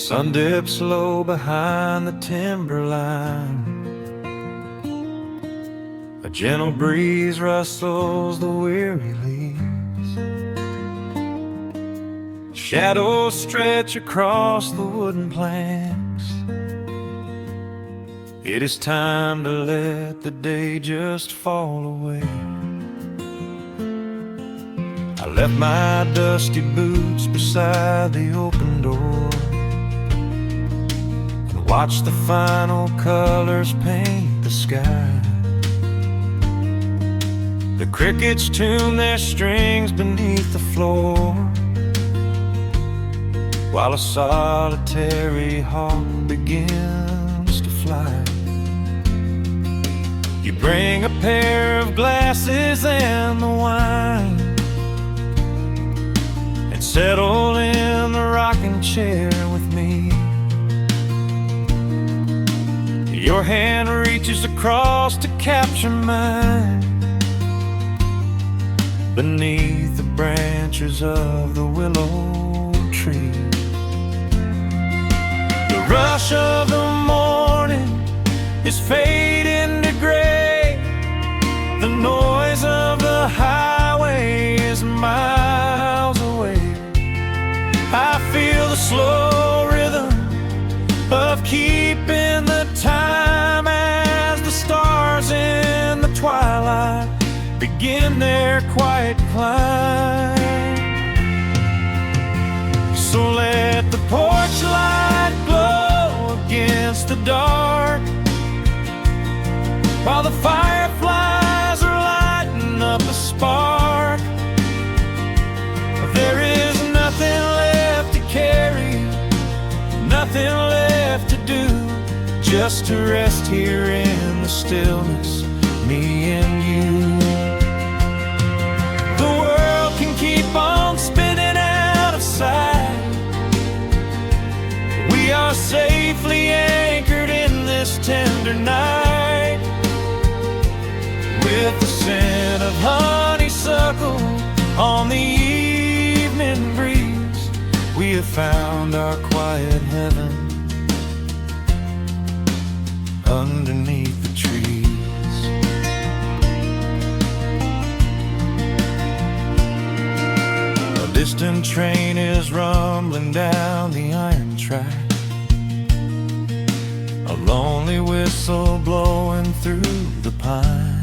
sun dips low behind the timberline. A gentle breeze rustles the weary leaves. Shadows stretch across the wooden planks. It is time to let the day just fall away. I left my dusty boots beside the open door and watched the final colors paint the sky. The crickets tune their strings beneath the floor, while a solitary hawk begins to fly. You bring a pair of glasses and the wine, and settle in the rocking chair with me. Your hand reaches across to capture mine, beneath the branches of the willow tree. The rush of the morning is fading to gray. The noise of the highway is miles away. I feel the slow rhythm of keeping the time as the stars in the twilight begin their quiet climb. So let the porch light glow against the dark, while the fireflies are lighting up a spark. There is nothing left to carry, nothing left to do, just to rest here in the stillness, me and you. The world can keep on spinning out of sight. We are safely anchored in this tender night. With the scent of honeysuckle on the evening breeze, we have found our quiet heaven underneath the trees. A distant train is rumbling down the iron track, a lonely whistle blowing through the pines.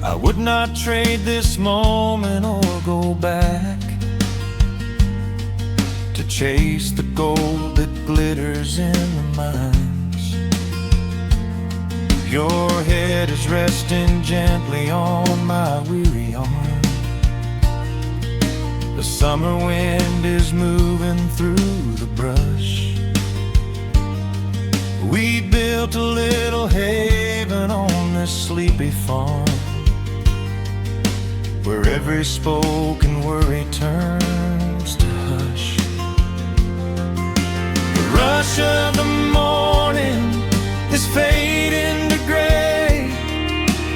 I would not trade this moment or go back to chase the gold that glitters in the mines. Your head is resting gently on my weary arm. The summer wind is moving through the brush. We built a little haven on this sleepy farm, where every spoken worry turns to hush. The rush of the morning is fading to gray.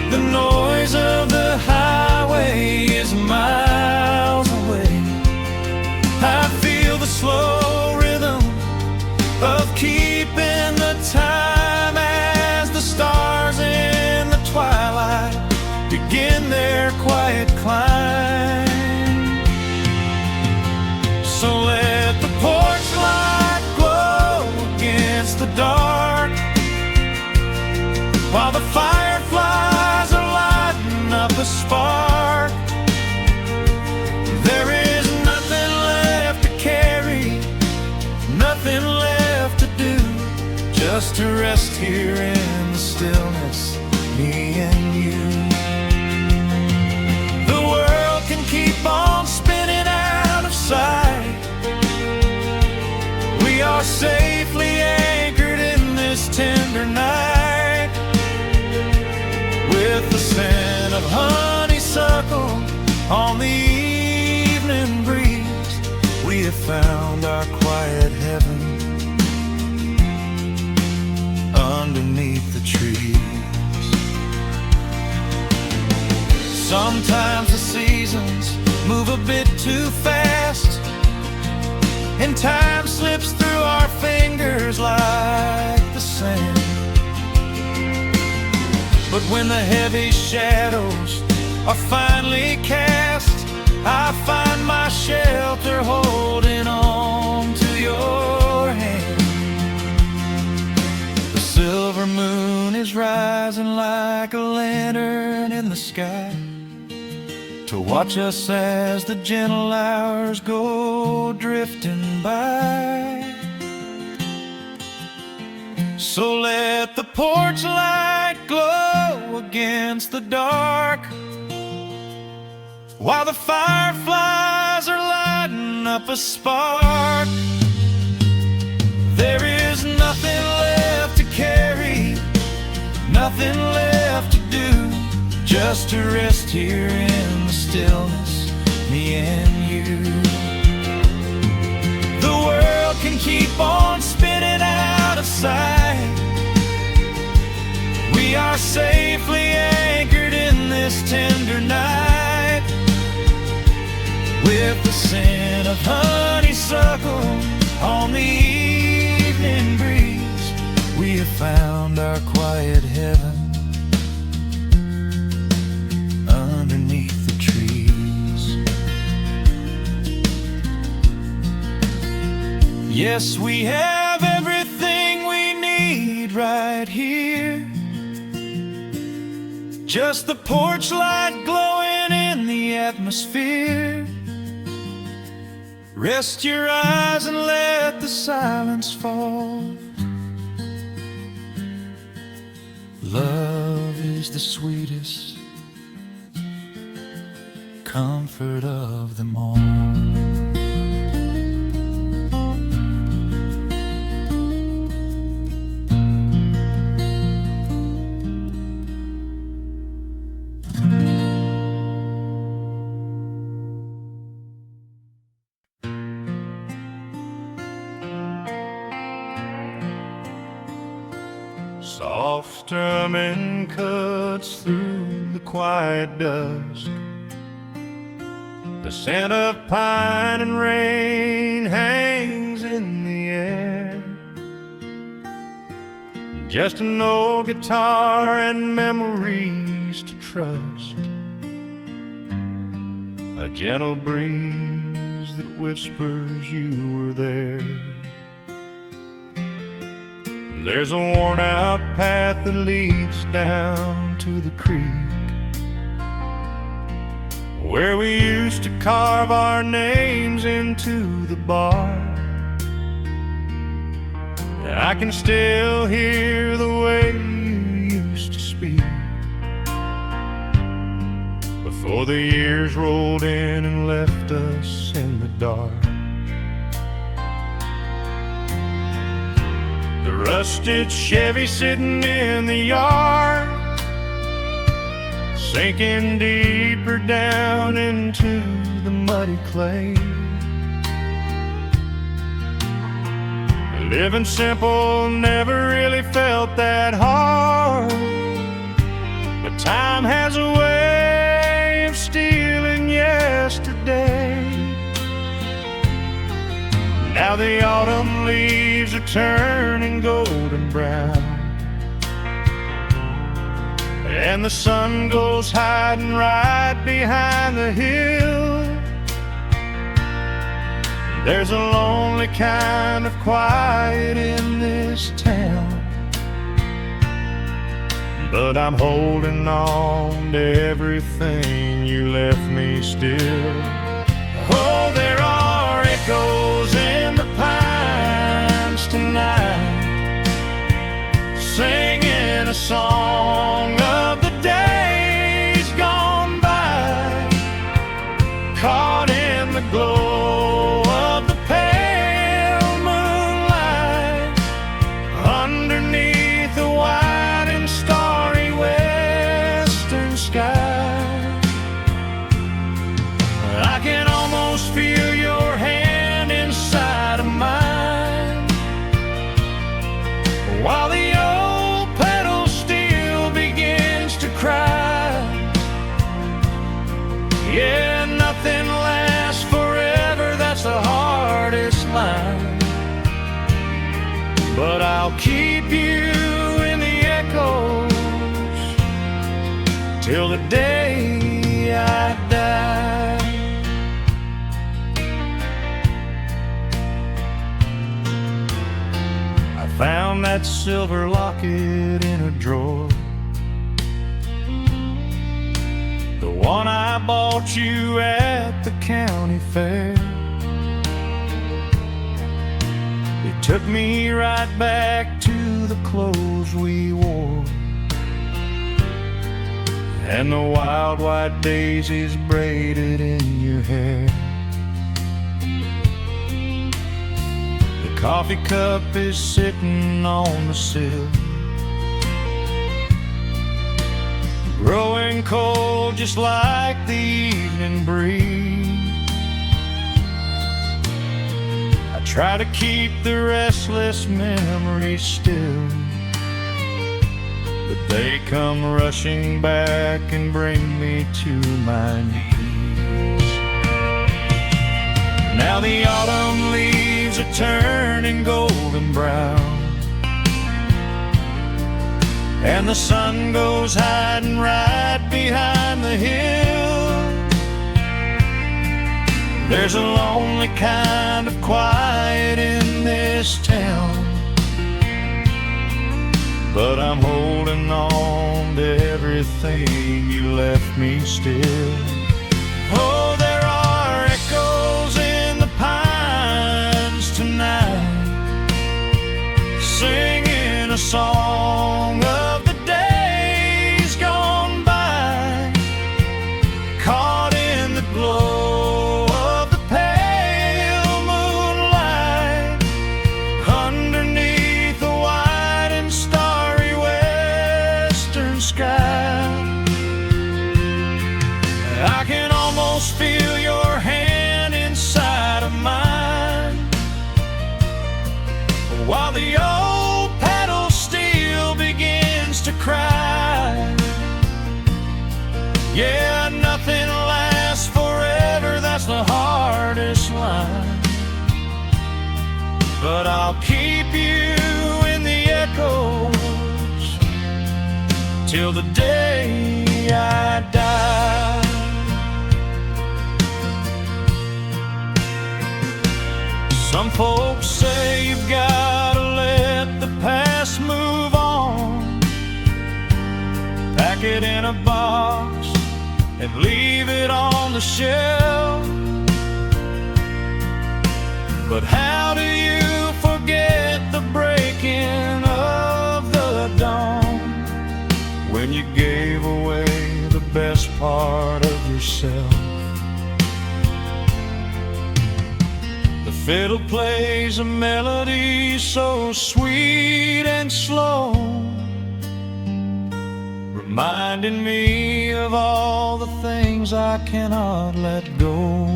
The noise of the highway is miles away. I feel the slow rhythm of keeping the time as the stars in the twilight begin their quiet climb. So let the porch light glow against the dark, while the fireflies are lighting up a spark. There is nothing left to carry, nothing left to do, just to rest here in the stillness, me and you. Keep on spinning out of sight. We are safely anchored in this tender night. With the scent of honeysuckle on the evening breeze, we have found our quiet heaven underneath the trees. Sometimes the seasons move a bit too fast, and time slips through our fingers like the sand. But when the heavy shadows are finally cast, I find my shelter holding on to your hand. The silver moon is rising like a lantern in the sky to watch us as the gentle hours go drifting by. So let the porch light glow against the dark, while the fireflies are lighting up a spark. There is nothing left to carry, nothing left to do, just to rest here in the stillness, me and you. The world can keep on spinning out of sight. We are safely anchored in this tender night. With the scent of honeysuckle on the evening breeze, we have found our quiet heaven underneath the trees. Yes, we have everything we need right here. Just the porch light glowing in the atmosphere. Rest your eyes and let the silence fall. Love is the sweetest comfort of them all. Soft strumming cuts through the quiet dusk. The scent of pine and rain hangs in the air. Just an old guitar and memories to trust. A gentle breeze that whispers you were there. There's a worn-out path that leads down to the creek, where we used to carve our names into the bark. I can still hear the way you used to speak before the years rolled in and left us in the dark. The rusted Chevy sitting in the yard, sinking deeper down into the muddy clay. Living simple never really felt that hard, but time has a way of stealing yesterday. Now the autumn leaves are turning golden brown, and the sun goes hiding right behind the hill. There's a lonely kind of quiet in this town, but I'm holding on to everything you left me still. Oh, there are echoes in the pines tonight, singing a song of the days gone by, caught in the glow of the pale moonlight, underneath the white and starry western sky. I can almost feel your hand inside of mine, while the old pedal steel begins to cry. Yeah, nothing lasts forever, that's the hardest line. but I'll keep you in the echoes till the day I die. I found that silver locket in a drawer, the one I bought you at the county fair. It took me right back to the clothes we wore, and the wild white daisies braided in your hair. The coffee cup is sitting on the sill, growing cold just like the evening breeze. I try to keep the restless memories still, but they come rushing back and bring me to my knees. Now the autumn leaves are turning golden brown, and the sun goes hiding right behind the hill. There's a lonely kind of quiet in this town, but I'm holding on to everything you left me still. Oh, there are echoes in the pines tonight, singing a song of the days gone by, caught in the glow of the pale moonlight, underneath the wide and starry western sky. I can almost feel your hand inside of mine, while the old pedal steel begins to cry. Yeah, nothing lasts forever, that's the hardest line, but I'll keep you in the echoes till the day I die. Some folks say you've gotta let the past move on, pack it in a box and leave it on the shelf. But how do you forget the breaking of the dawn, when you gave away the best part of yourself? The fiddle plays a melody so sweet and slow, reminding me of all the things I cannot let go.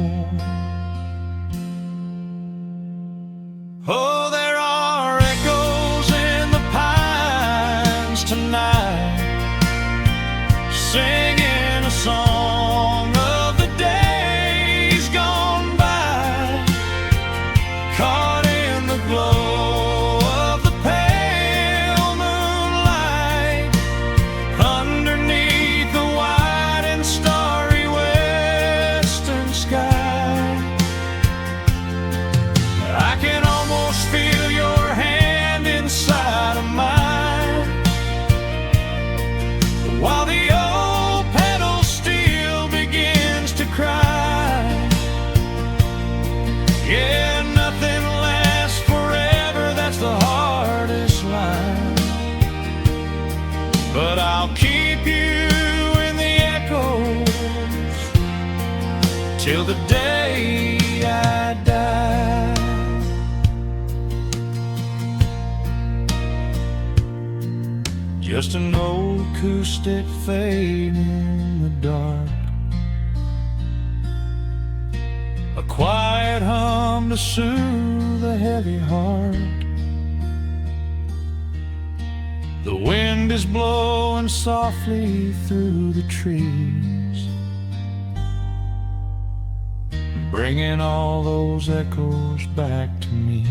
Oh, there are echoes in the pines tonight, singing a song of the days gone by, caught in the glow of the pale moonlight, underneath the wide and starry western sky. I can almost feel your hand inside of mine, while the old pedal steel begins to cry. Yeah, nothing lasts forever, that's the hardest line, but I'll keep you in the echoes till the day I die. Just an old acoustic fading in the dark, a quiet hum to soothe a heavy heart. The wind is blowing softly through the trees, bringing all those echoes back to me.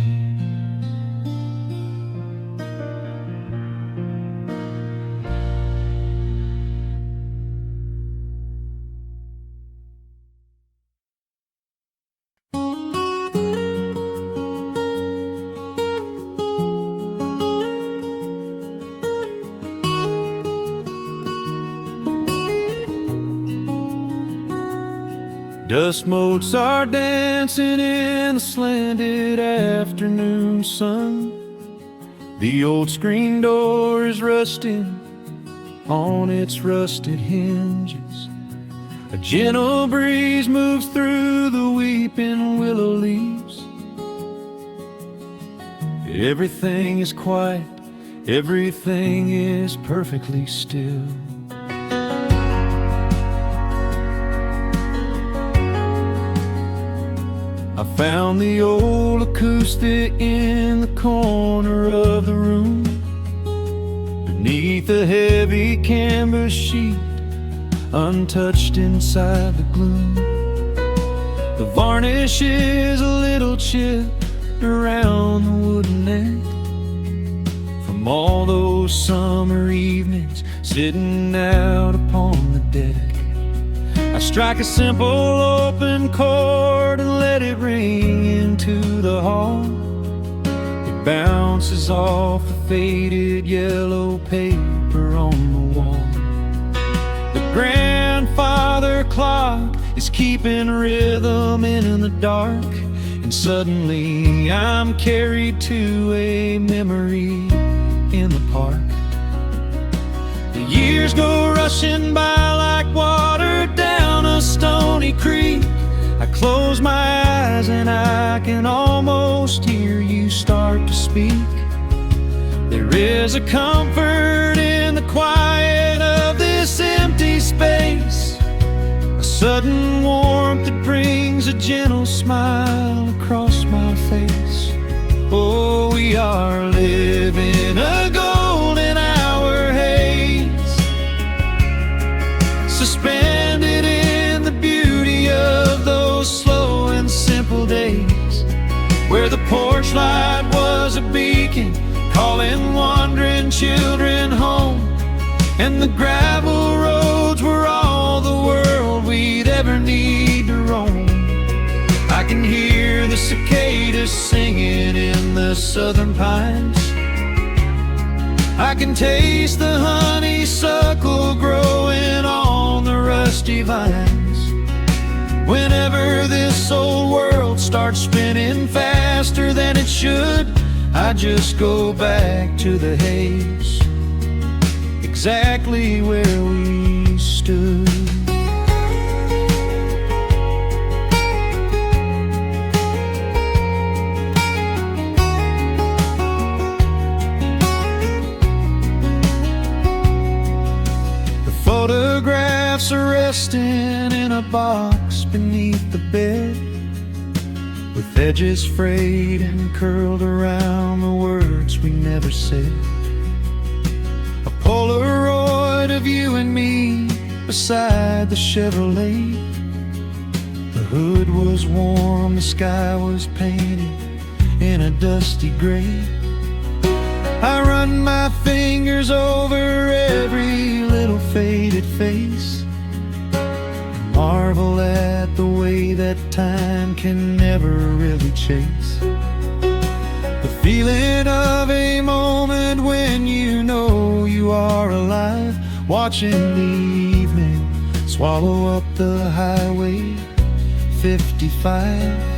Dust motes are dancing in the slanted afternoon sun. The old screen door is rusting on its rusted hinges. A gentle breeze moves through the weeping willow leaves. Everything is quiet, everything is perfectly still. I found the old acoustic in the corner of the room, beneath a heavy canvas sheet, untouched inside the gloom. The varnish is a little chipped around the wooden neck, from all those summer evenings sitting out upon the deck. I strike a simple open chord and let it ring into the hall. It bounces off the faded yellow paper on the wall. The grandfather clock is keeping rhythm in the dark, and suddenly I'm carried to a memory in the park. The years go rushing by like water down a stony creek. I close my eyes and I can almost hear you start to speak. There is a comfort in the quiet of this empty space, a sudden warmth that brings a gentle smile across my face. Oh, we are living a golden hour haze, suspended in the beauty of those slow and simple days, where the porch light was a beacon calling wandering children home, and the gravel roads were all the world we'd ever need to roam. I can hear the cicadas singing in the southern pines. I can taste the honeysuckle growing on the rusty vines. Whenever this old world starts spinning faster than it should, I just go back to the haze, exactly where we stood. Photographs are resting in a box beneath the bed, with edges frayed and curled around the words we never said. A Polaroid of you and me beside the Chevrolet. The hood was warm, the sky was painted in a dusty gray. I run my fingers over every little faded face, marvel at the way that time can never really chase. The feeling of a moment when you know you are alive, watching the evening swallow up the highway 55.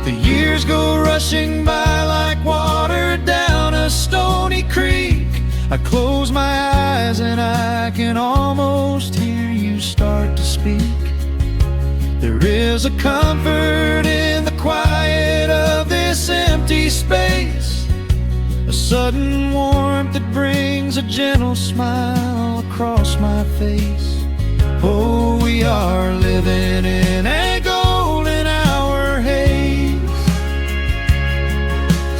The years go rushing by like water down a stony creek. I close my eyes and I can almost hear you start to speak. There is a comfort in the quiet of this empty space, a sudden warmth that brings a gentle smile across my face. Oh, we are living in a golden hour haze,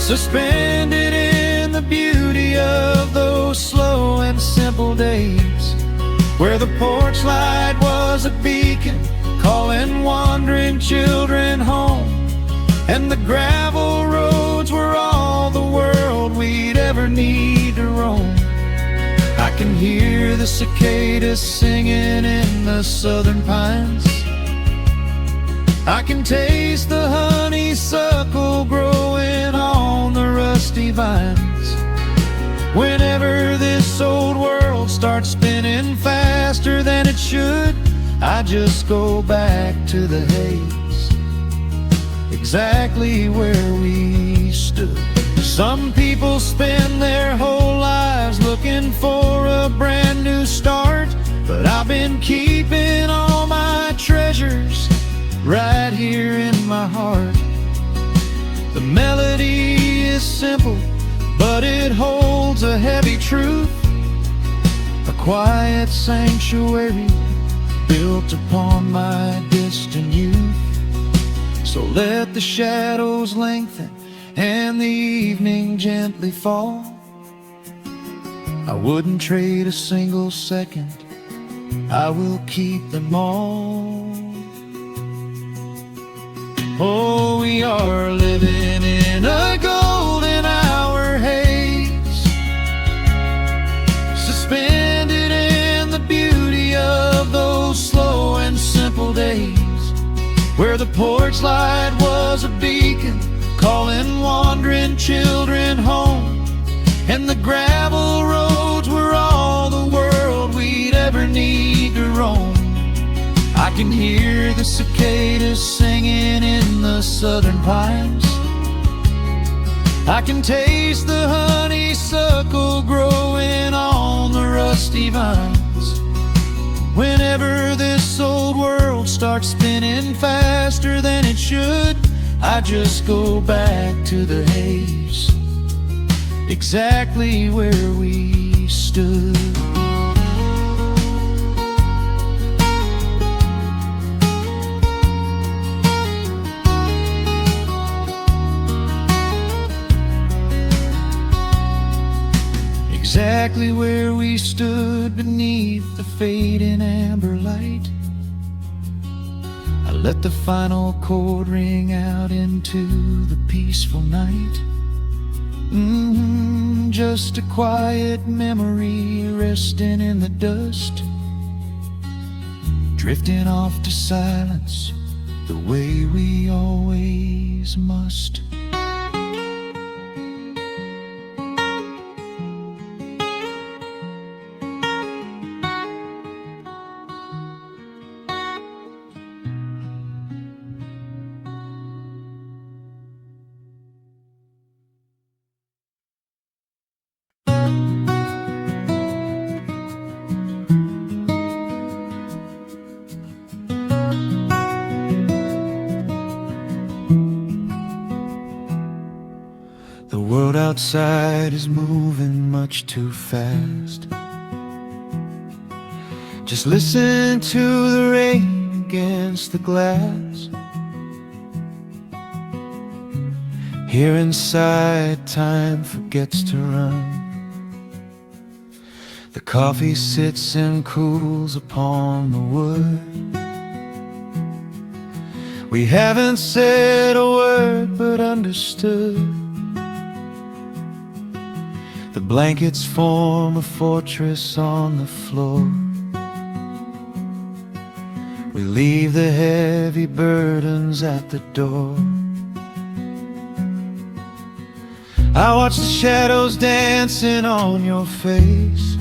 suspended in the beauty of those slow and simple days, where the porch light was a beacon calling wandering children home, and the gravel roads were all the world we'd ever need to roam. I can hear the cicadas singing in the southern pines. I can taste the honeysuckle growing on the rusty vines. Whenever this old world starts spinning faster than it should, I just go back to the haze, exactly where we stood. Some people spend their whole lives looking for a brand new start, but I've been keeping all my treasures right here in my heart. The melody is simple, but it holds a heavy truth, a quiet sanctuary built upon my distant youth. So let the shadows lengthen and the evening gently fall. I wouldn't trade a single second, I will keep them all. Oh, we are living in a golden hour haze, suspended in the beauty of those slow and simple days, where the porch light was a beacon calling wandering children home, and the gravel roads were all the world we'd ever need to roam. I can hear the cicadas singing in the southern pines, I can taste the honeysuckle growing on the rusty vines. Whenever this old world starts spinning faster than it should, I just go back to the haze, exactly where we stood. Exactly where we stood beneath the fading amber light. I let the final chord ring out into the peaceful night. Just a quiet memory resting in the dust, drifting off to silence the way we always must. The world outside is moving much too fast. Just listen to the rain against the glass. Here inside, time forgets to run. The coffee sits and cools upon the wood. We haven't said a word but understood. The blankets form a fortress on the floor. We leave the heavy burdens at the door. I watch the shadows dancing on your face,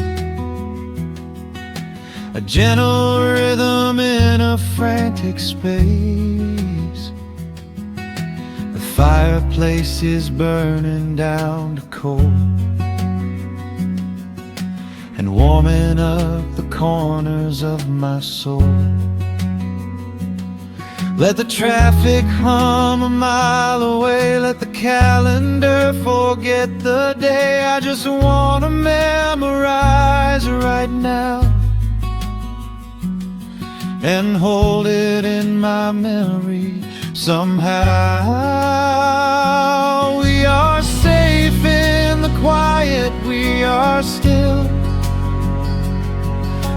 a gentle rhythm in a frantic space. The fireplace is burning down to coal and warming up the corners of my soul. Let the traffic hum a mile away, let the calendar forget the day. I just wanna memorize right now and hold it in my memory somehow. We are safe in the quiet, we are still.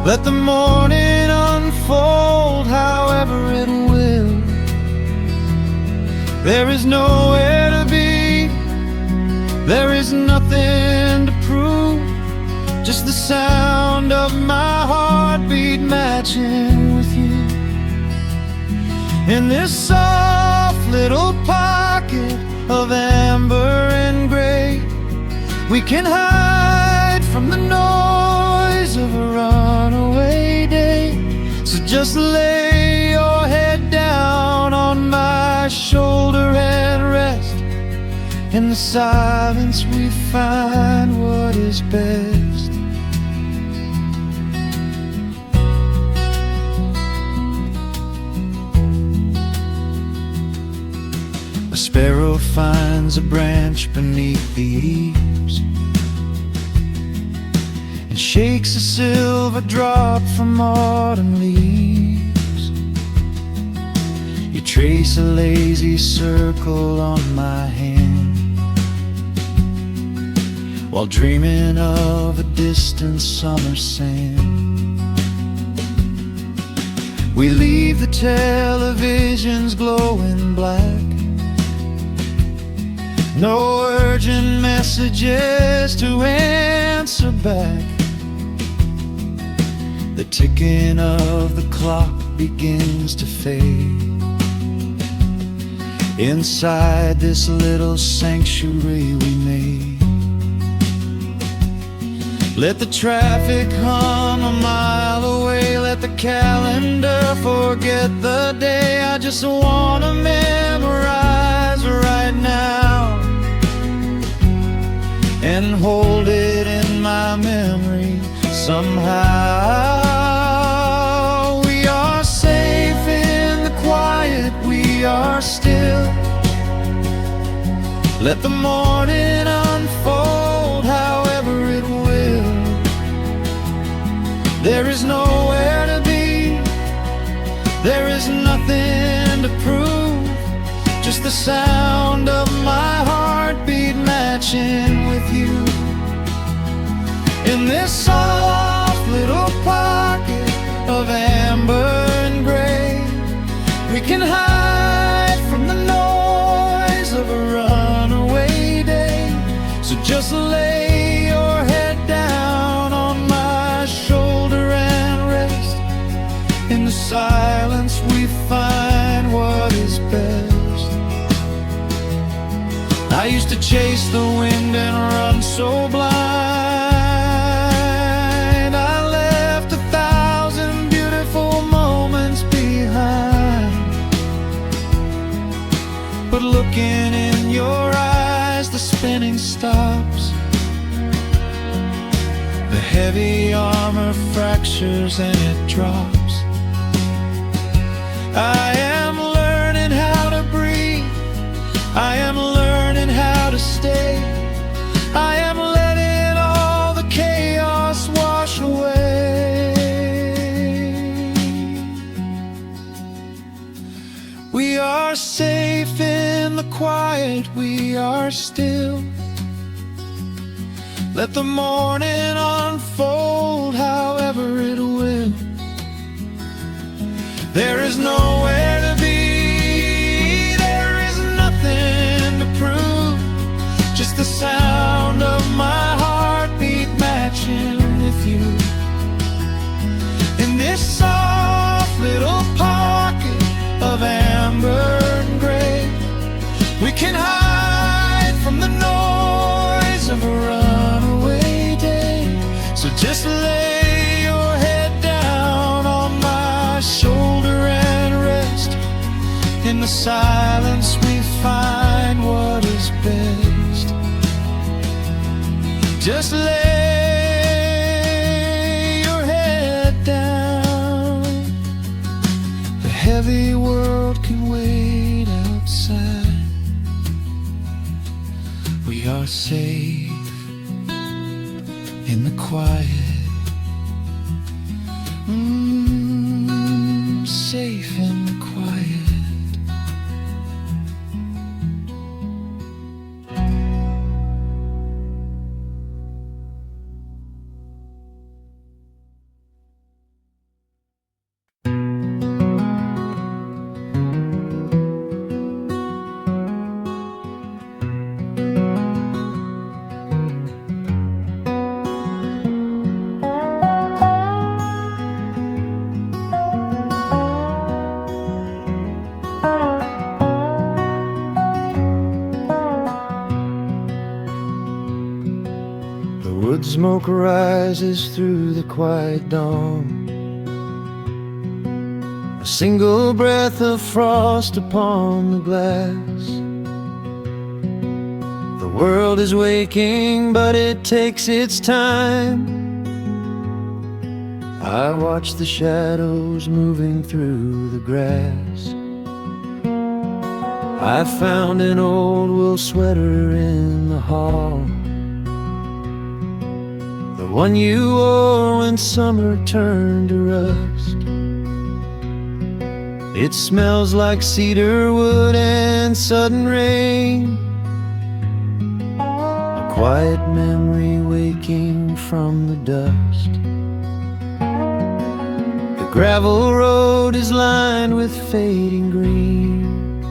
Let the morning unfold however it will. There is nowhere to be, there is nothing to prove, just the sound of my heartbeat matching with you. In this soft little pocket of amber and gray, we can hide from the noise of a runaway day. So just lay your head down on my shoulder and rest. In the silence we find what is best. A sparrow finds a branch beneath the eaves and shakes a silver drop from autumn leaves. You trace a lazy circle on my hand while dreaming of a distant summer sand. We leave the televisions glowing black, no urgent messages to answer back. The ticking of the clock begins to fade inside this little sanctuary we made. Let the traffic hum a mile away, let the calendar forget the day. I just wanna memorize right now and hold it in my memory somehow. We are safe in the quiet, we are still. Let the morning unfold however it will. There is nowhere to be, there is nothing to prove, just the sound of my heartbeat matching with you. In this soft little pocket of amber and gray, we can hide from the noise of a runaway day. So just lay your head down on my shoulder and rest. In the silence we find what is best. I used to chase the wind and run so blind. I left 1,000 beautiful moments behind. But looking in your eyes, the spinning stops. The heavy armor fractures and it drops. I am learning how to breathe, I am learning how to stay. I am letting all the chaos wash away. We are safe in the quiet, we are still. Let the morning unfold however it will. There is nowhere to be, there is nothing to prove, just the sound of my heartbeat matching with you. In this soft little pocket of amber and gray, we can hide from the noise of a runaway day. So just lay your head down on my shoulder and rest. In the silence we find what is best. Just lay your head down. The heavy world can wait outside. We are safe in the quiet. Safe in the quiet. Wood smoke rises through the quiet dawn. a single breath of frost upon the glass. The world is waking, but it takes its time. I watch the shadows moving through the grass. I found an old wool sweater in the hall, the one you wore when summer turned to rust. It smells like cedar wood and sudden rain, a quiet memory waking from the dust. The gravel road is lined with fading green,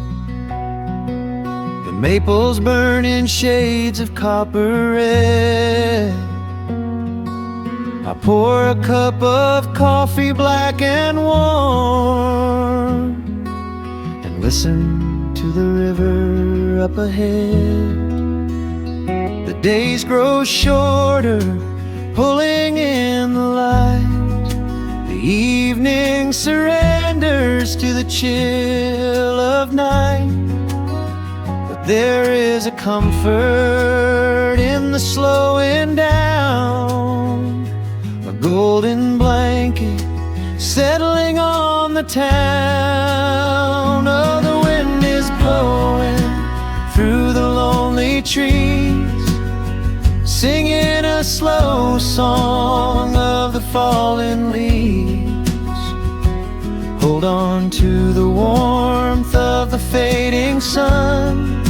the maples burn in shades of copper red. I pour a cup of coffee black and warm, and listen to the river up ahead. The days grow shorter, pulling in the light. The evening surrenders to the chill of night. But there is a comfort in the slowing down, a golden blanket settling on the town. Oh, the wind is blowing through the lonely trees, singing a slow song of the fallen leaves. Hold on to the warmth of the fading sun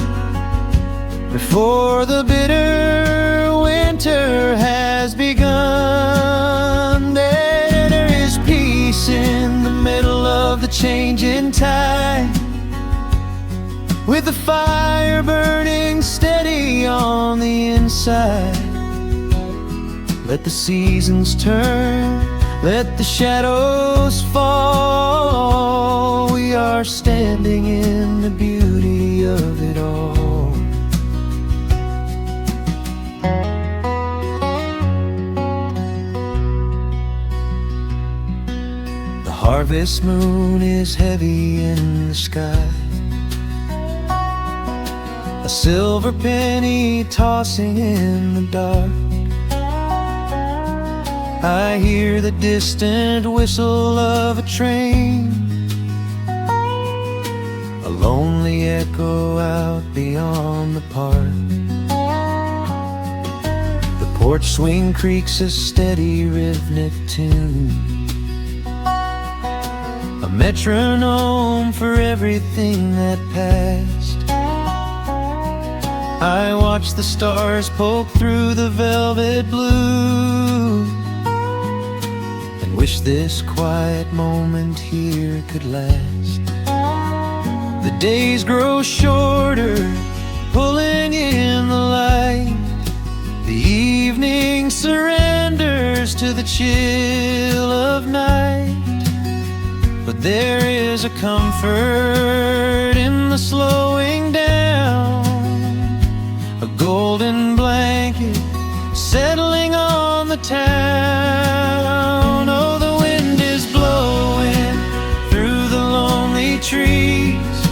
before the bitter winter has begun. There is peace in the middle of the changing tide, with the fire burning steady on the inside. Let the seasons turn, let the shadows fall. We are standing in the beauty of it all. The harvest moon is heavy in the sky, a silver penny tossing in the dark. I hear the distant whistle of a train, a lonely echo out beyond the park. The porch swing creaks a steady rhythmic tune, a metronome for everything that passed. I watch the stars poke through the velvet blue, and wish this quiet moment here could last. The days grow shorter, pulling in the light. The evening surrenders to the chill of night. But there is a comfort in the slowing down, a golden blanket settling on the town. Oh, the wind is blowing through the lonely trees,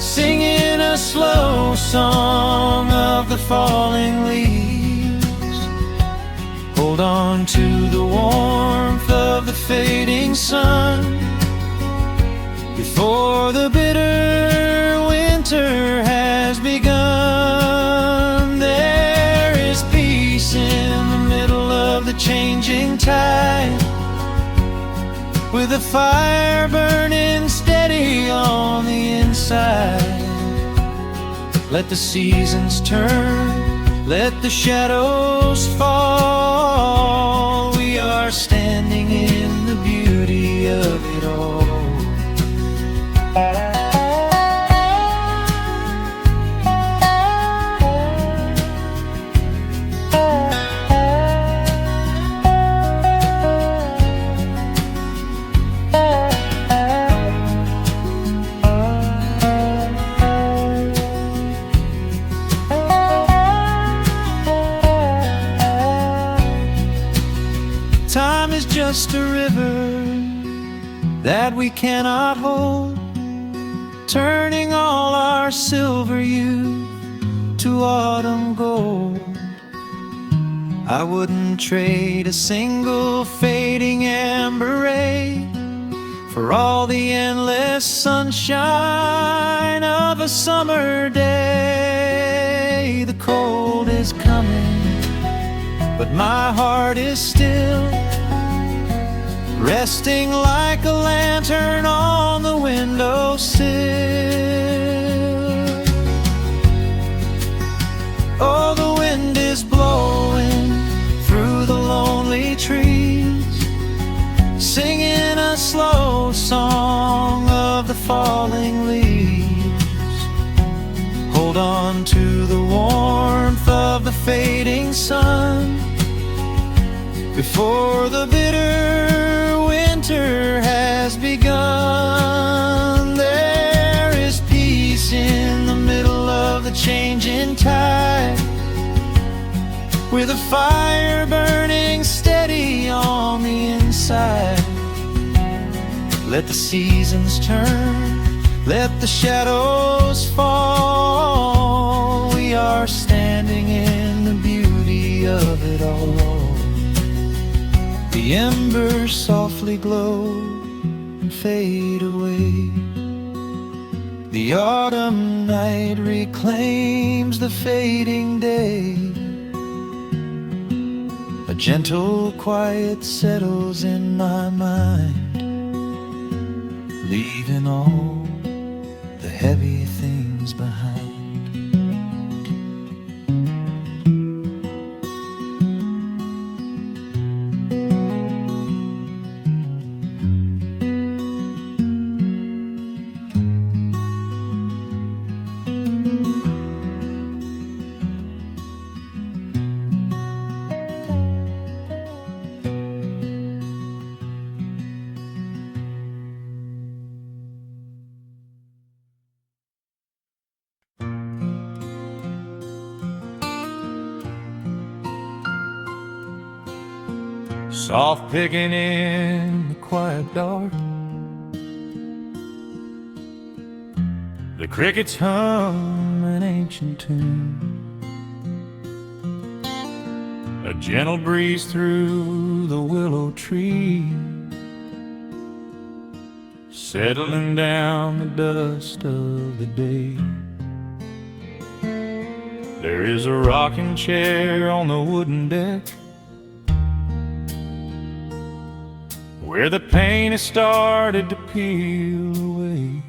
singing a slow song of the falling leaves. Hold on to the warmth of the fading sun before the bitter winter has begun. There is peace in the middle of the changing tide, with a fire burning steady on the inside. Let the seasons turn, let the shadows fall. We are standing in the beauty of it all. Time is just a river that we cannot hold, turning all our silver youth to autumn gold. I wouldn't trade a single fading amber ray for all the endless sunshine of a summer day. The cold is coming, but my heart is still resting like a lantern on the windowsill. Oh, the wind is blowing through the lonely trees, singing a slow song of the falling leaves. Hold on to the warmth of the fading sun before the bitter winter has begun. There is peace in the middle of the changing tide, with a fire burning steady on the inside. Let the seasons turn, let the shadows fall. We are standing in the beauty of it all. The embers softly glow and fade away. The autumn night reclaims the fading day. A gentle quiet settles in my mind, leaving all the heavy things behind. Soft picking in the quiet dark, the crickets hum an ancient tune. A gentle breeze through the willow tree, settling down the dust of the day. There is a rocking chair on the wooden deck, where the paint has started to peel away.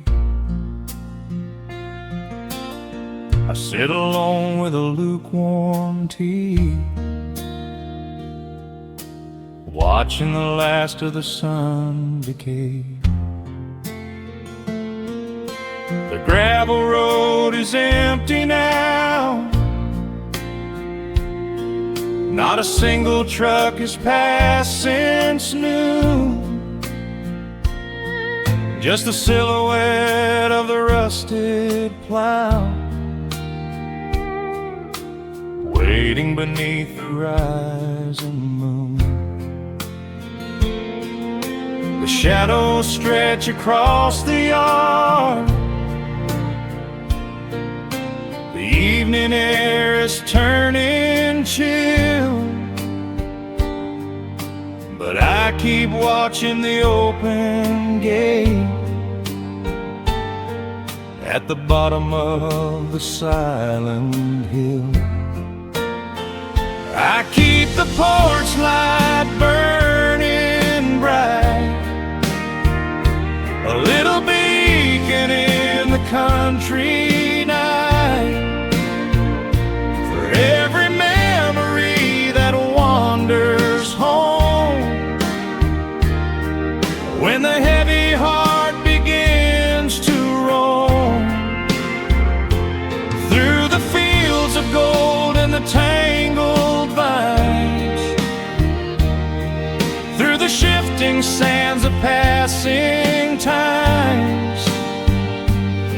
I sit alone with a lukewarm tea, watching the last of the sun decay. The gravel road is empty now, not a single truck has passed since noon. Just the silhouette of the rusted plow, waiting beneath the rising moon. The shadows stretch across the yard, the evening air is turning chill, but I keep watching the open gate at the bottom of the silent hill. I keep the porch light burning bright, a little beacon in the country night, for every memory that wanders home. When the heavy heart begins to roam through the fields of gold and the tangled vines, through the shifting sands of passing times,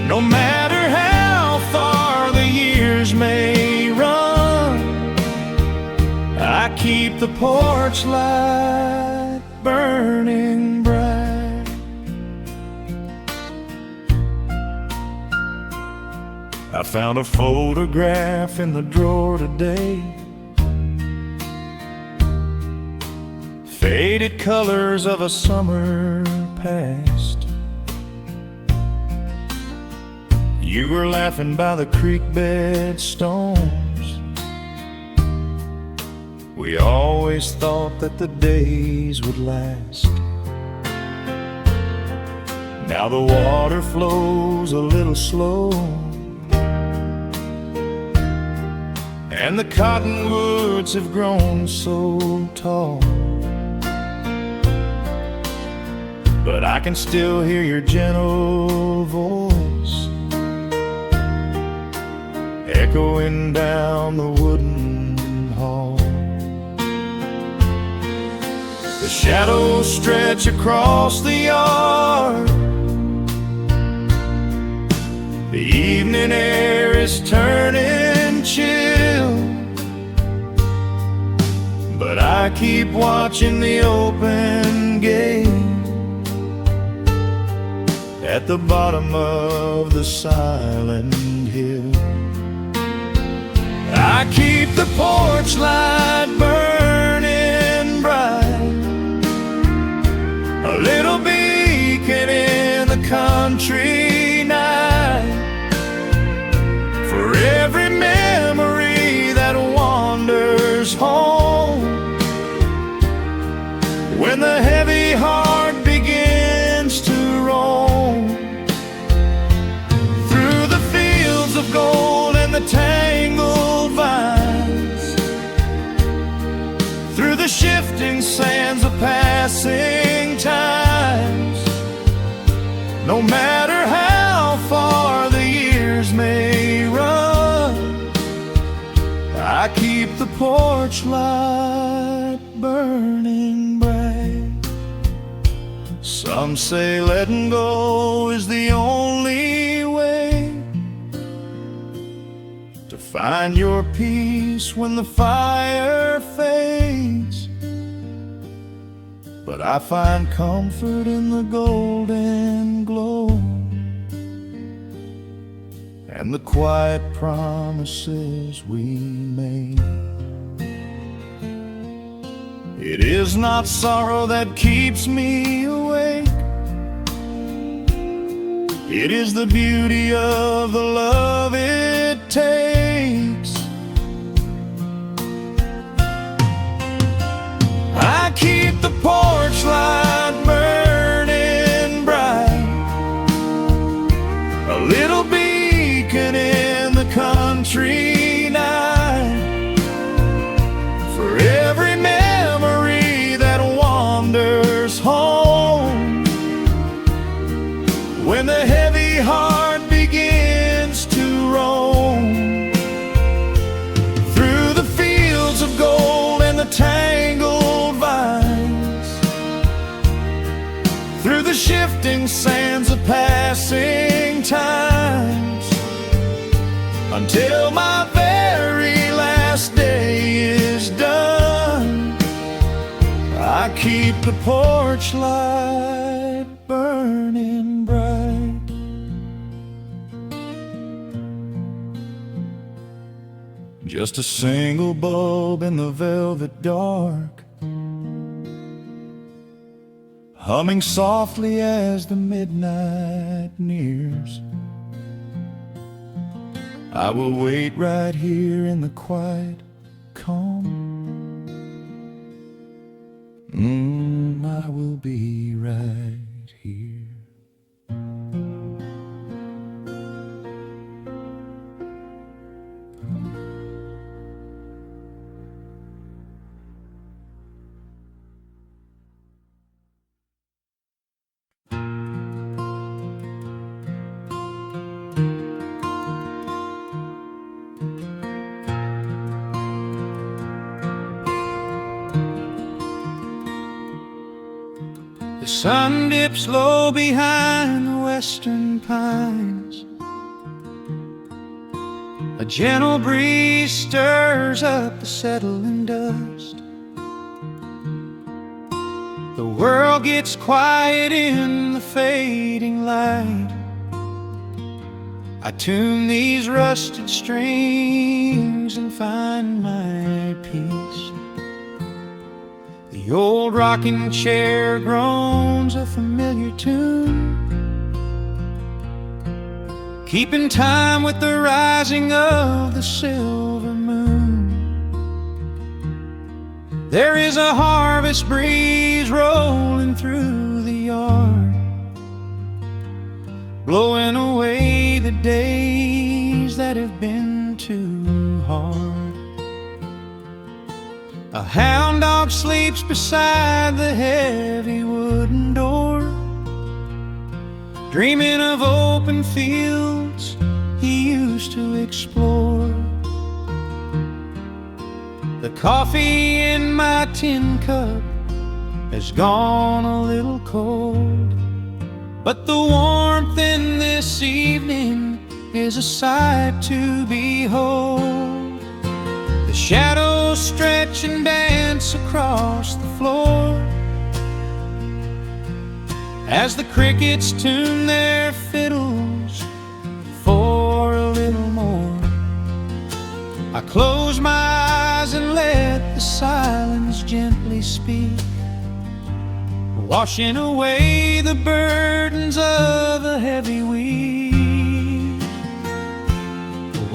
no matter how far the years may run, I keep the porch light burning bright. I found a photograph in the drawer today, faded colors of a summer past. You were laughing by the creek bed stones. We always thought that the days would last. Now the water flows a little slow, and the cottonwoods have grown so tall. But I can still hear your gentle voice echoing down the wooden hall. The shadows stretch across the yard. The evening air is turning chill, but I keep watching the open gate at the bottom of the silent hill. I keep the porch light burning bright, a little beacon in the country night, for every memory that wanders home. When the heavy heart begins to roam through the fields of gold and the tangled vines, through the shifting sands of passing times, no matter how far the years may run, I keep the porch light burning bright. Some say letting go is the only way to find your peace when the fire fades, but I find comfort in the golden glow and the quiet promises we made. It is not sorrow that keeps me awake, it is the beauty of the love it takes. I keep the porch light burning bright, a little beacon in the country night, for every memory that wanders home. When the heavy heart begins to roam through the fields of gold and the tangled vines, through the shifting sands of passing times, until my very last day is done, I keep the porch light burning bright. Just a single bulb in the velvet dark, humming softly as the midnight nears. I will wait right here in the quiet calm. I will be right here. The sun dips low behind the western pines. A gentle breeze stirs up the settling dust. The world gets quiet in the fading light. I tune these rusted strings and find my peace. The old rocking chair groans a familiar tune, keeping time with the rising of the silver moon. There is a harvest breeze rolling through the yard, blowing away the days that have been too hard. A hound dog sleeps beside the heavy wooden door, dreaming of open fields he used to explore. The coffee in my tin cup has gone a little cold, but the warmth in this evening is a sight to behold. The shadows stretch and dance across the floor as the crickets tune their fiddles for a little more. I close my eyes and let the silence gently speak, washing away the burdens of a heavy week.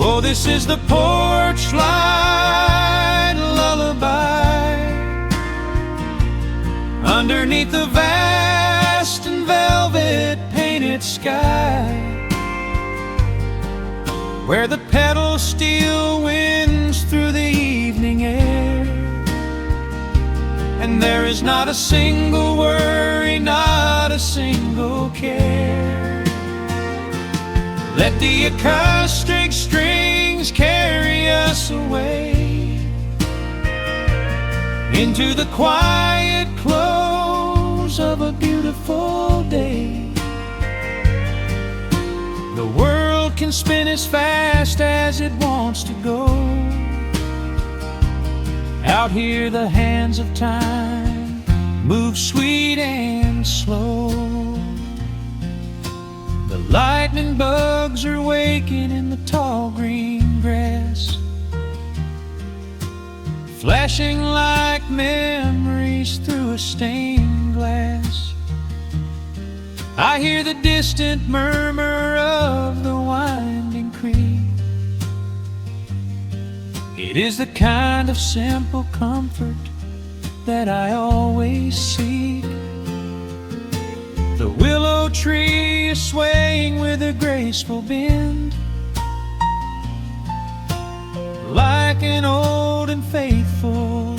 Oh, this is the porch light lullaby underneath the vast and velvet painted sky, where the pedal steel winds through the evening air, and there is not a single worry, not a single care. Let the acoustic strings carry us away into the quiet close of a beautiful day. The world can spin as fast as it wants to go. Out here the hands of time move sweet and slow. The lightning bugs are waking in the tall green grass, flashing like memories through a stained glass. I hear the distant murmur of the winding creek. It is the kind of simple comfort that I always seek. The willow tree is swaying with a graceful bend, like an old and faithful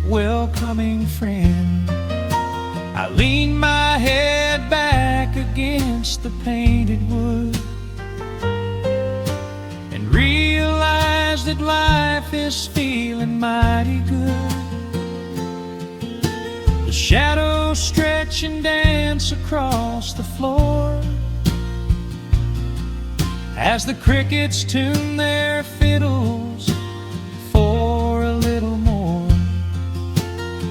welcoming friend. I lean my head back against the painted wood and realize that life is feeling mighty good. The shadows stretch and dance across the floor as the crickets tune their fiddles for a little more.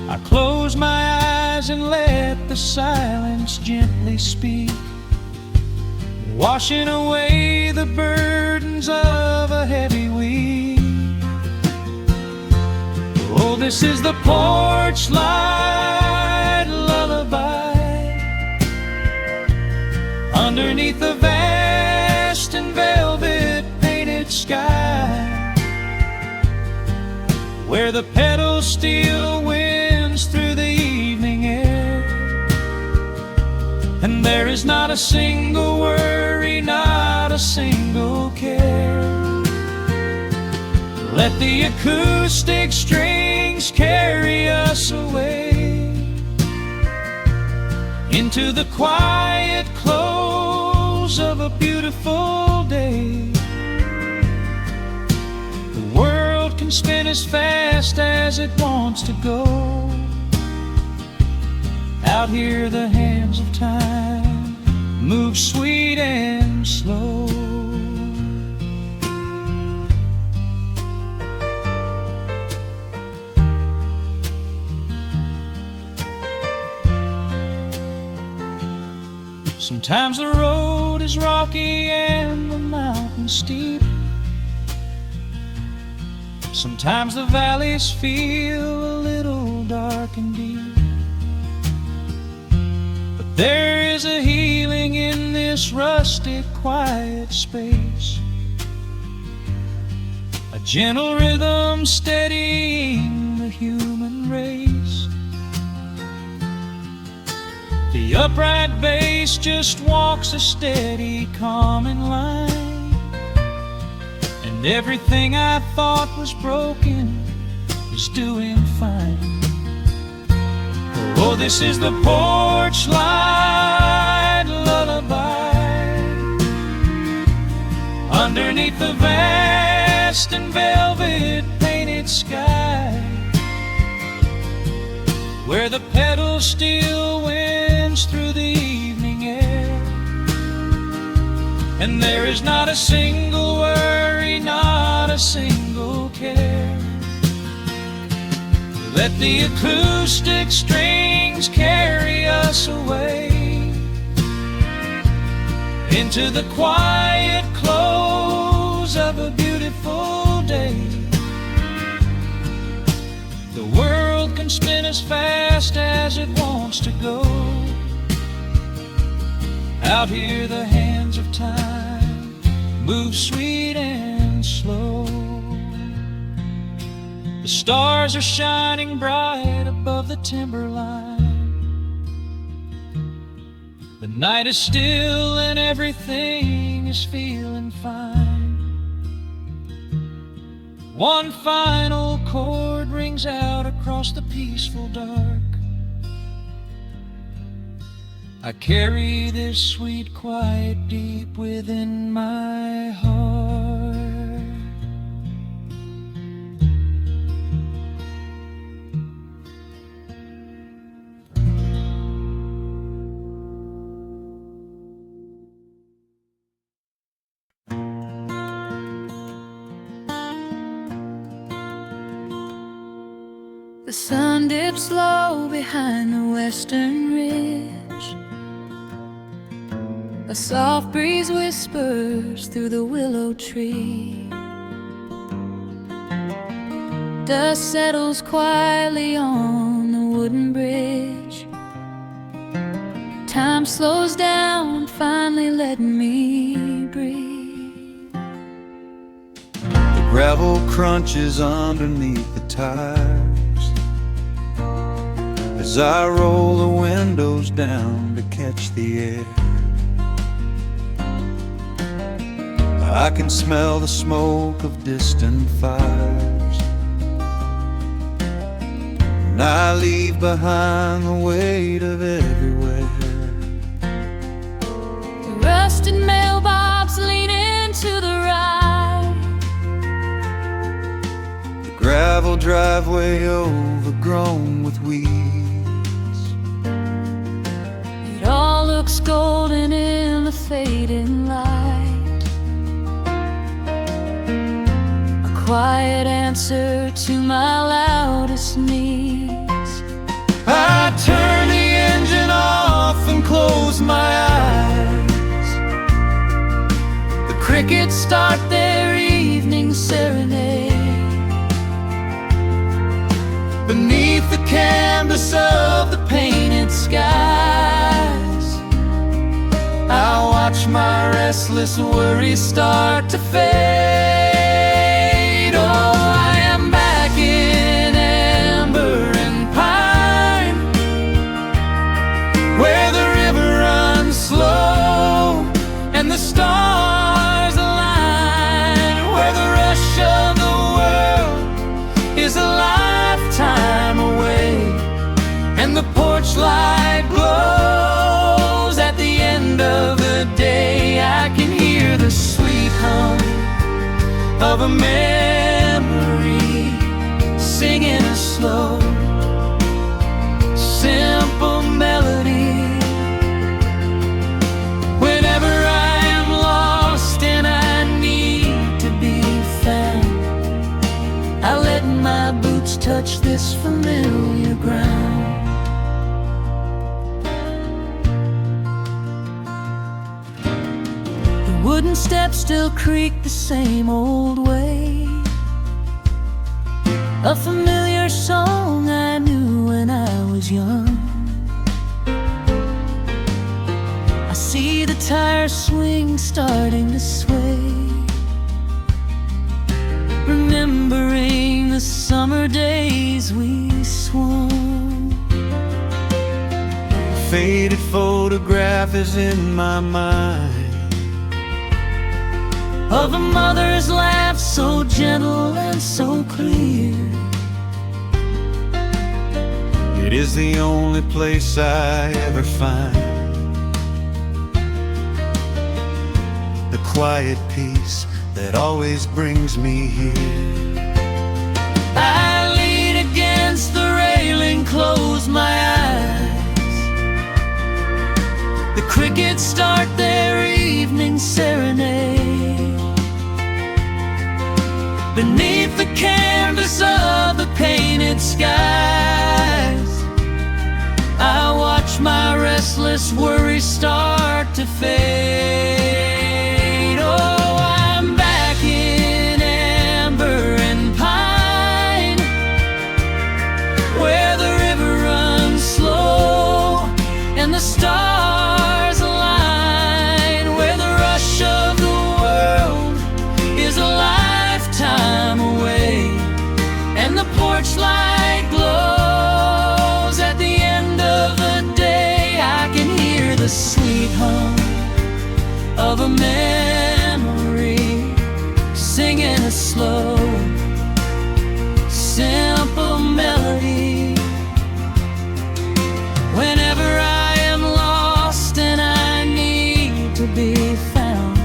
I close my eyes and let the silence gently speak, washing away the burdens of a heavy week. Oh, this is the porch light lullaby underneath the vast and velvet painted sky, where the pedal steel winds through the evening air, and there is not a single worry, not a single care. Let the acoustic strings carry us away into the quiet close of a beautiful day. The world can spin as fast as it wants to go. Out here the hands of time move sweet and slow. Sometimes the road is rocky and the mountain steep. Sometimes the valleys feel a little dark and deep, but there is a healing in this rustic, quiet space. A gentle rhythm steadying the human race. The upright bass just walks a steady, calming line, and everything I thought was broken is doing fine. Oh, this is the porch light lullaby underneath the vast and velvet painted sky, where the pedals still winds through the evening air, and there is not a single worry, not a single care. Let the acoustic strings carry us away into the quiet close of a beautiful day. The world can spin as fast as it wants to go. Out here the hands of time move sweet and slow. The stars are shining bright above the timberline. The night is still and everything is feeling fine. One final chord rings out across the peaceful dark. I carry this sweet quiet deep within my heart. The sun dips low behind the western ridge. A soft breeze whispers through the willow tree. Dust settles quietly on the wooden bridge. Time slows down, finally letting me breathe. The gravel crunches underneath the tires as I roll the windows down to catch the air. I can smell the smoke of distant fires, and I leave behind the weight of everywhere. The rusted mailbox leaning to the right. The gravel driveway overgrown with weeds. It all looks golden in the fading light. A quiet answer to my loudest needs. I turn the engine off and close my eyes. The crickets start their evening serenade. Beneath the canvas of the painted skies, I watch my restless worries start to fade. Oh, I am back in amber and pine, where the river runs slow and the stars align, where the rush of the world is a lifetime away, and the porch light glows at the end of the day. I can hear the sweet hum of a memory singing a slow, simple melody. Whenever I am lost and I need to be found, I let my boots touch this familiar ground. wooden steps still creak the same old way. A familiar song I knew when I was young. I see the tire swing starting to sway, remembering the summer days we swung. A faded photograph is in my mind of a mother's laugh, so gentle and so clear. It is the only place I ever find the quiet peace that always brings me here. I lean against the railing, close my eyes. The crickets start their evening serenade. Beneath the canvas of the painted skies, I watch my restless worries start to fade. Oh, I'm back in amber and pine, where the river runs slow and the stars align, where the rush of the world is a lifetime away, and the porch light glows at the end of the day. I can hear the sweet hum of a memory, singing a slow, simple melody. Whenever I am lost and I need to be found,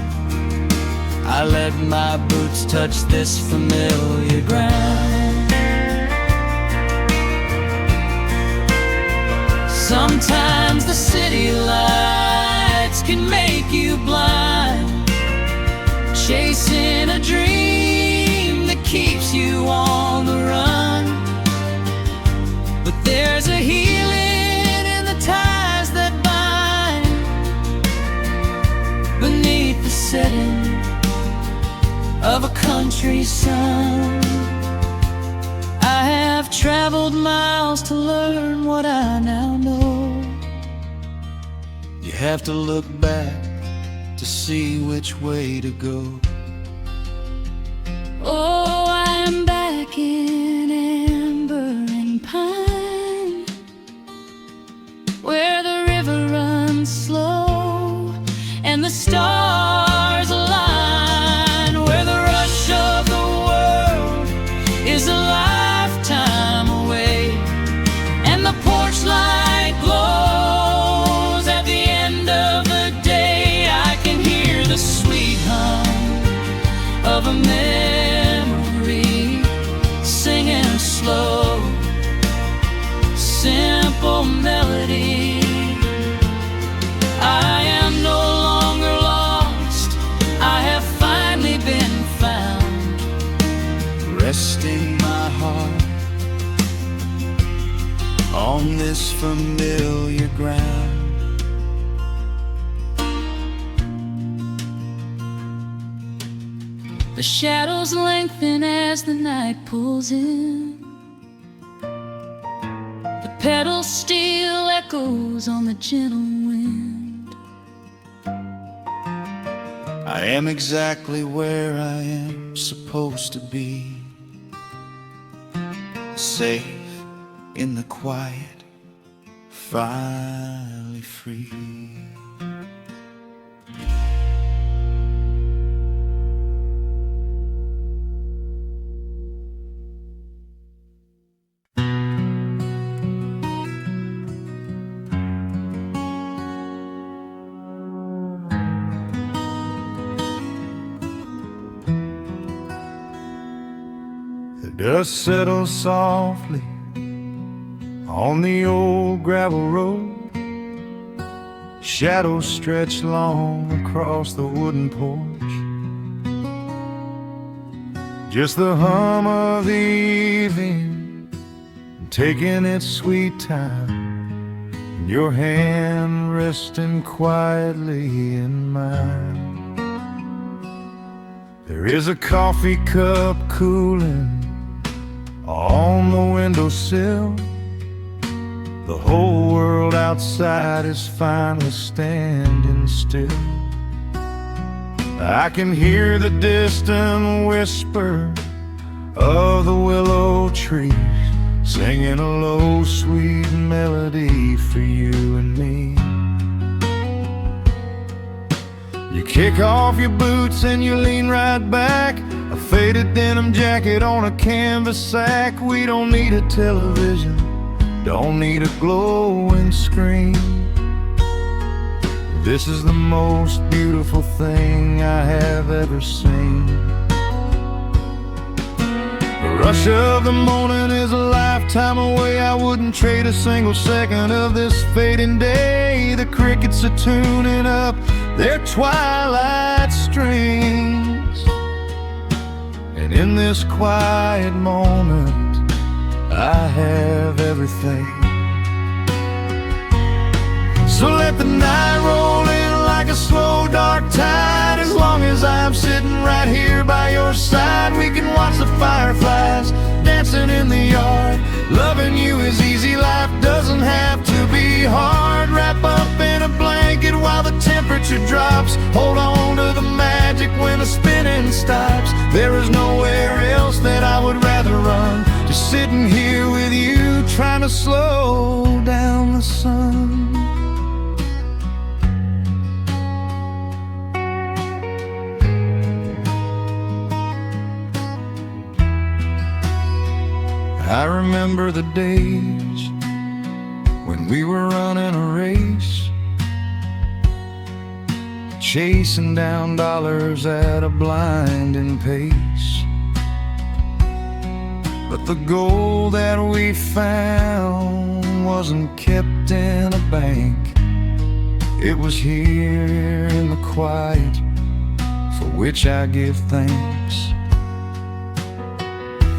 I let my boots touch this familiar ground. Sometimes the city lights can make you blind, chasing a dream that keeps you on the run. But there's a healing in the ties that bind beneath the setting of a country sun. I have traveled miles to learn what I now know. You have to look back to see which way to go. Oh, I'm back in amber and pine, where the river runs slow and the stars align, where the rush of the world is a lifetime away, and the porch light glows at the end of the day. I can hear the sweet hum of a memory, singing a slow, simple melody. I am no longer lost, I have finally been found, Resting my heart on this familiar ground. The shadows lengthen as the night pulls in. The pedal steel echoes on the gentle wind. I am exactly where I am supposed to be, safe in the quiet, finally free. The dust settles softly on the old gravel road. Shadows stretch long across the wooden porch. Just the hum of the evening taking its sweet time, your hand resting quietly in mine. There is a coffee cup cooling on the windowsill. The whole world outside is finally standing still. I can hear the distant whisper of the willow trees, singing a low, sweet melody for you and me. You kick off your boots and you lean right back, a faded denim jacket on a canvas sack. We don't need a television, don't need a glowing screen. This is the most beautiful thing I have ever seen. The rush of the morning is a lifetime away. I wouldn't trade a single second of this fading day. The crickets are tuning up their twilight strings, and in this quiet moment I have everything. So let the night roll in like a slow dark tide. As long as I'm sitting right here by your side, we can watch the fireflies dancing in the yard. Loving you is easy, life doesn't have to be hard. Wrap up in a blanket while the temperature drops. Hold on to the magic when the spinning stops. There is nowhere else that I would rather run, just sitting here with you, trying to slow down the sun. I remember the days when we were running a race, chasing down dollars at a blinding pace. But the gold that we found wasn't kept in a bank. It was here in the quiet, for which I give thanks.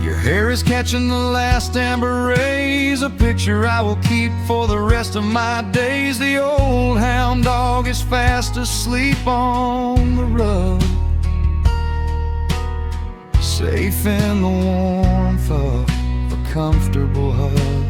Your hair is catching the last amber rays, a picture I will keep for the rest of my days. The old hound dog is fast asleep on the rug, safe in the warmth of a comfortable hug.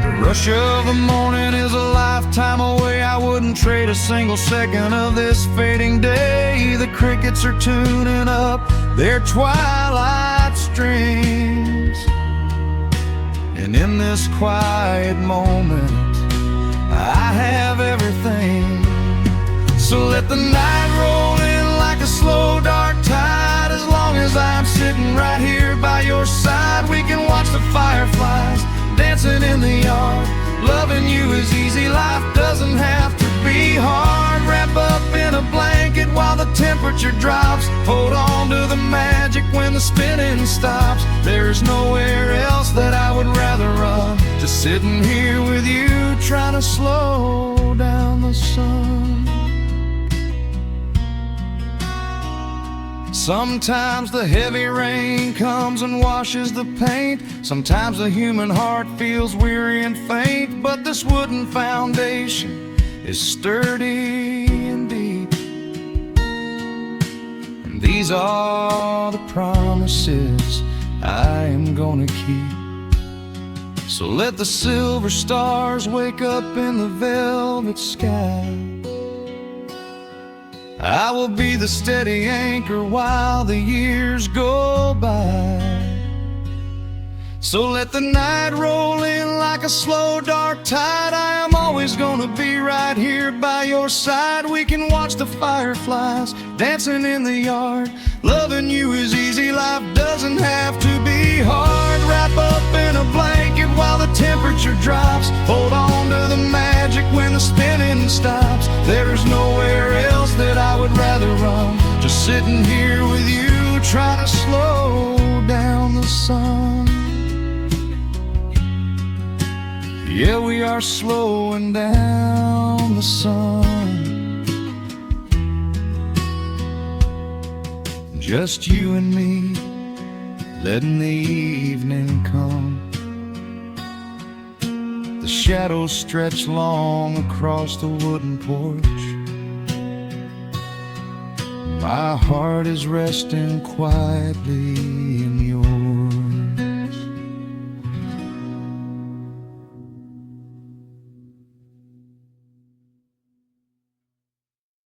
The rush of the morning is a lifetime away. I wouldn't trade a single second of this fading day. The crickets are tuning up their twilight strings, and in this quiet moment I have everything. So let the night roll in like a slow dark tide. As long as I'm sitting right here by your side, we can watch the fireflies dancing in the yard. Loving you is easy, life doesn't have to be hard. Wrap up in a blanket while the temperature drops. Hold on to the magic when the spinning stops. There's nowhere else that I would rather run, just sitting here with you, trying to slow down the sun. Sometimes the heavy rain comes and washes the paint. Sometimes the human heart feels weary and faint. But this wooden foundation is sturdy and deep, and these are the promises I am gonna keep. So let the silver stars wake up in the velvet sky. I will be the steady anchor while the years go by. So let the night roll in like a slow dark tide. I am always gonna be right here by your side. We can watch the fireflies dancing in the yard. Loving you is easy, life doesn't have to be hard. Wrap up in a blanket while the temperature drops. Hold on to the magic when the spinning stops. There's nowhere else that I would rather run, just sitting here with you, trying to slow down the sun. Yeah, we are slowing down the sun. Just you and me, letting the evening come. The shadows stretch long across the wooden porch. My heart is resting quietly in yours.